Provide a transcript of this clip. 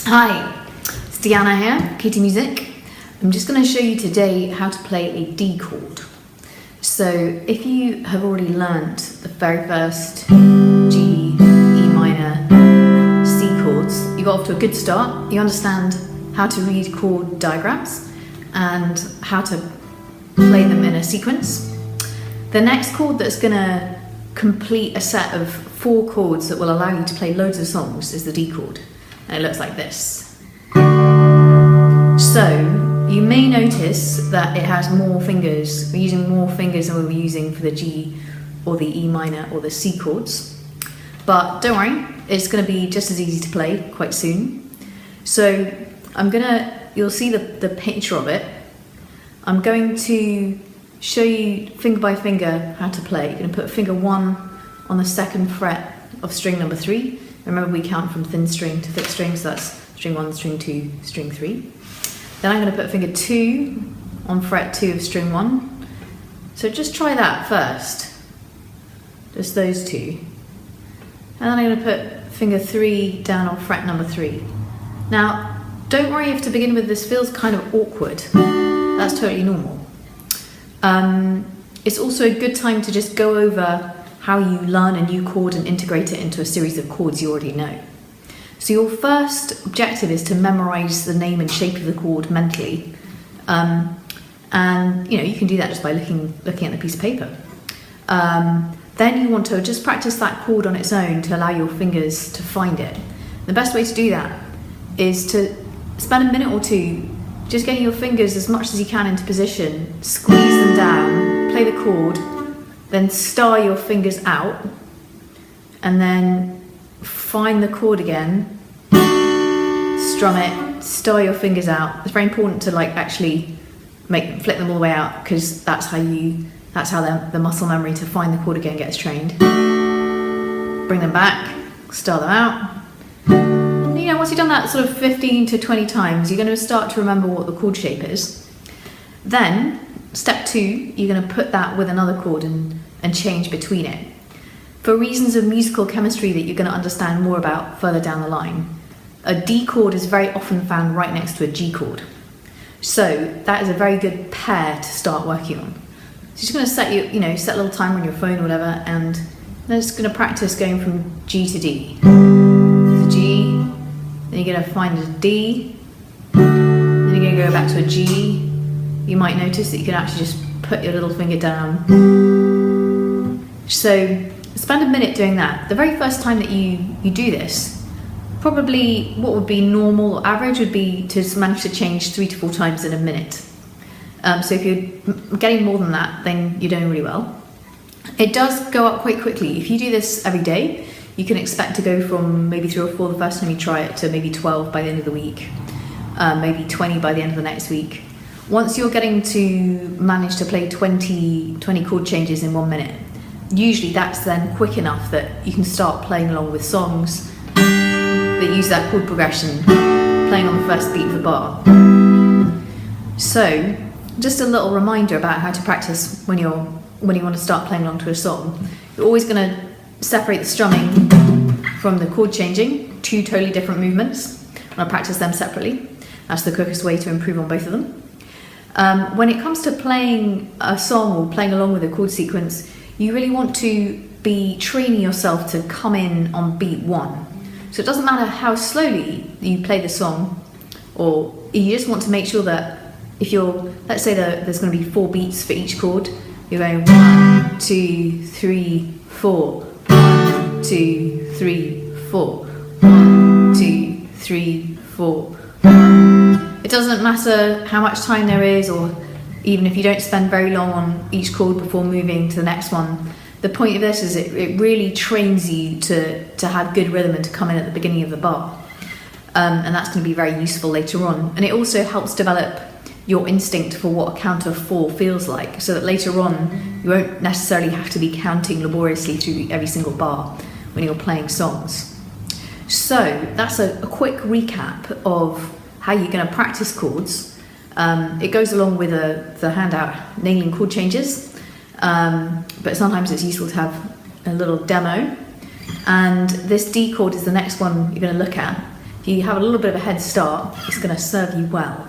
Hi, it's Deanna here, Katie Music. I'm just going to show you today how to play a D chord. So if you have already learnt the very first G, E minor, C chords, you got off to a good start. You understand how to read chord diagrams and how to play them in a sequence. The next chord that's going to complete a set of 4 chords that will allow you to play loads of songs is the D chord. And it looks like this. So you may notice that it has more fingers. We're using more fingers than we were using for the G or the E minor or the C chords. But don't worry, it's going to be just as easy to play quite soon. So you'll see the picture of it. I'm going to show you finger by finger how to play. You're going to put finger 1 on the 2nd fret of string number 3. Remember, we count from thin string to thick string, so that's string 1, string 2, string 3. Then I'm going to put finger 2 on fret 2 of string 1. So just try that first, just those 2. And then I'm going to put finger 3 down on fret number 3. Now, don't worry if to begin with this feels kind of awkward. That's totally normal. It's also a good time to just go over how you learn a new chord and integrate it into a series of chords you already know. So your first objective is to memorize the name and shape of the chord mentally. And you can do that just by looking at the piece of paper. Then you want to just practice that chord on its own to allow your fingers to find it. The best way to do that is to spend a minute or two just getting your fingers as much as you can into position, squeeze them down, play the chord, then star your fingers out, and then find the chord again, strum it, star your fingers out. It's very important to actually flip them all the way out, because that's how the muscle memory to find the chord again gets trained. Bring them back, star them out. And, once you've done that sort of 15 to 20 times, you're going to start to remember what the chord shape is. Then, step 2, you're going to put that with another chord and change between it. For reasons of musical chemistry that you're going to understand more about further down the line, a D chord is very often found right next to a G chord. So that is a very good pair to start working on. So you're just going to set a little timer on your phone or whatever, and then it's going to practice going from G to D. To G, then you're going to find a D, then you're going to go back to a G. You might notice that you can actually just put your little finger down. So spend a minute doing that. The very first time that you do this, probably what would be normal or average would be to manage to change 3 to 4 times in a minute. So if you're getting more than that, then you're doing really well. It does go up quite quickly. If you do this every day, you can expect to go from maybe 3 or 4 the first time you try it to maybe 12 by the end of the week, maybe 20 by the end of the next week. Once you're getting to manage to play 20 chord changes in 1 minute, usually that's then quick enough that you can start playing along with songs that use that chord progression, playing on the first beat of the bar. So, just a little reminder about how to practice when you want to start playing along to a song. You're always going to separate the strumming from the chord changing, 2 totally different movements. And I'll practice them separately. That's the quickest way to improve on both of them. When it comes to playing a song or playing along with a chord sequence, you really want to be training yourself to come in on beat 1. So it doesn't matter how slowly you play the song, or you just want to make sure that if let's say there's going to be 4 beats for each chord, you're going 1, 2, 3, 4, 1, 2, 3, 4, 1, 2, 3, 4. It doesn't matter how much time there is, or even if you don't spend very long on each chord before moving to the next one. The point of this is it really trains you to have good rhythm and to come in at the beginning of the bar. And that's going to be very useful later on. And it also helps develop your instinct for what a count of 4 feels like, so that later on you won't necessarily have to be counting laboriously through every single bar when you're playing songs. So that's a quick recap of how you're going to practice chords. It goes along with the handout nailing chord changes, but sometimes it's useful to have a little demo. And this D chord is the next one you're going to look at. If If you have a little bit of a head start, it's going to serve you well.